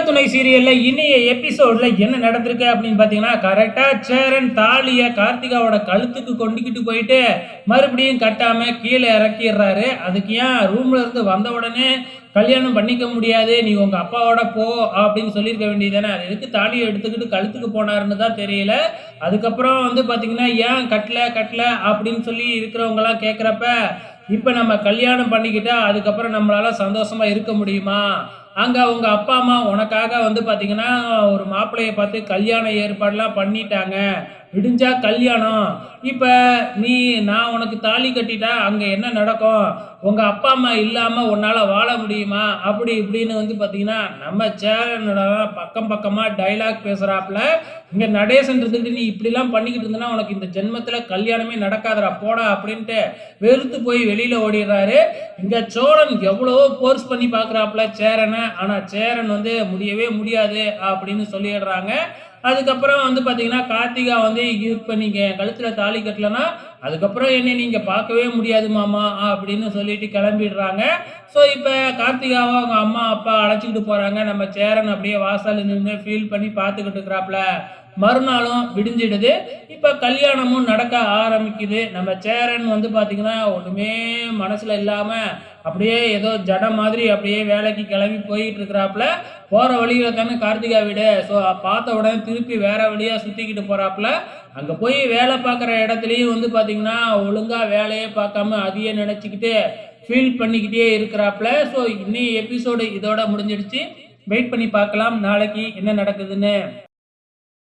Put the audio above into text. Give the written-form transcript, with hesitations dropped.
துணை சீரியல்ல இனிய எபிசோட்ல என்ன நடந்திருக்கு அப்படின்னு பாத்தீங்கன்னா, கரெக்டா சேரன் தாலிய கார்த்திகாவோட கழுத்துக்கு கொண்டுகிட்டு போயிட்டு மறுபடியும் கட்டாம கீழே இறக்கிடுறாரு. அதுக்கு ஏன் ரூம்ல இருந்து வந்த உடனே கல்யாணம் பண்ணிக்க முடியாது, நீ உங்க அப்பாவோட போ அப்படின்னு சொல்லியிருக்க வேண்டியதானே. அது எதுக்கு தாலியை எடுத்துக்கிட்டு கழுத்துக்கு போனாருன்னு தான் தெரியல. அதுக்கப்புறம் பாத்தீங்கன்னா, ஏன் கட்டல கட்டல அப்படின்னு சொல்லி இருக்கிறவங்க எல்லாம் கேட்கிறப்ப, இப்ப நம்ம கல்யாணம் பண்ணிக்கிட்டா அதுக்கப்புறம் நம்மளால சந்தோஷமா இருக்க முடியுமா? அங்க உங்க அப்பா, அம்மா உனக்காக பார்த்தீங்கன்னா, ஒரு மாப்பிள்ளைய பார்த்து கல்யாண ஏற்பாடுலாம் பண்ணிட்டாங்க. விடிஞ்சா கல்யாணம். இப்ப நீ நான் உனக்கு தாலி கட்டிட்டா அங்க என்ன நடக்கும்? உங்க அப்பா, அம்மா இல்லாம உன்னால வாழ முடியுமா? அப்படி இப்படின்னு பார்த்தீங்கன்னா, நம்ம சேனலோட பக்கம் பக்கமா டயலாக் பேசுறாப்புல. இங்க நடேசன் இருந்துட்டு, "நீ இப்படிலாம் பண்ணிக்கிட்டு இருந்தன்னா, உனக்கு இந்த ஜென்மத்தில கல்யாணமே நடக்காதுடா போடா" அப்படின்ட்டு வெறுத்து போய் வெளியில ஓடிர்றாரு. இங்க சோழன் எவ்வளவோ ஃபோர்ஸ் பண்ணி பார்க்குறாப்புல சேரன. ஆனா சேரன் முடியவே முடியாது அப்படின்னு சொல்லிடுறாங்க. அதுக்கப்புறம் பார்த்தீங்கன்னா, கார்த்திகா இப்ப நீங்க என் கழுத்துல தாலி கட்டலன்னா, அதுக்கப்புறம் என்னைய நீங்க பார்க்கவே முடியாது மாமா அப்படின்னு சொல்லிட்டு கிளம்பிடுறாங்க. ஸோ இப்ப கார்த்திகாவ அவங்க அம்மா, அப்பா அழைச்சுக்கிட்டு போறாங்க. நம்ம சேரன் அப்படியே வாசல்ல நின்னு ஃபீல் பண்ணி பார்த்துக்கிட்டு இருக்கிறாப்புல. மறுநாளும் விடிஞ்சிடுது. இப்ப கல்யாணமும் நடக்க ஆரம்பிக்குது. நம்ம சேரன் பார்த்தீங்கன்னா, ஒண்ணுமே மனசுல இல்லாம அப்படியே ஏதோ ஜடம் மாதிரி அப்படியே வேலைக்கு கிளம்பி போயிட்டு இருக்கிறாப்புல. போற வழியில தானே கார்த்திகா வீடு. ஸோ பார்த்த உடனே திருப்பி வேற வழியா சுத்திக்கிட்டு போறாப்புல. அங்க போய் வேலை பார்க்குற இடத்துலயும் பார்த்தீங்கன்னா, ஒழுங்கா வேலையே பார்க்காம அதையே நினைச்சுக்கிட்டு ஃபீல் பண்ணிக்கிட்டே இருக்கிறாப்புல. ஸோ இன்னைய எபிசோடு இதோட முடிஞ்சிடுச்சு. வெயிட் பண்ணி பார்க்கலாம் நாளைக்கு என்ன நடக்குதுன்னு.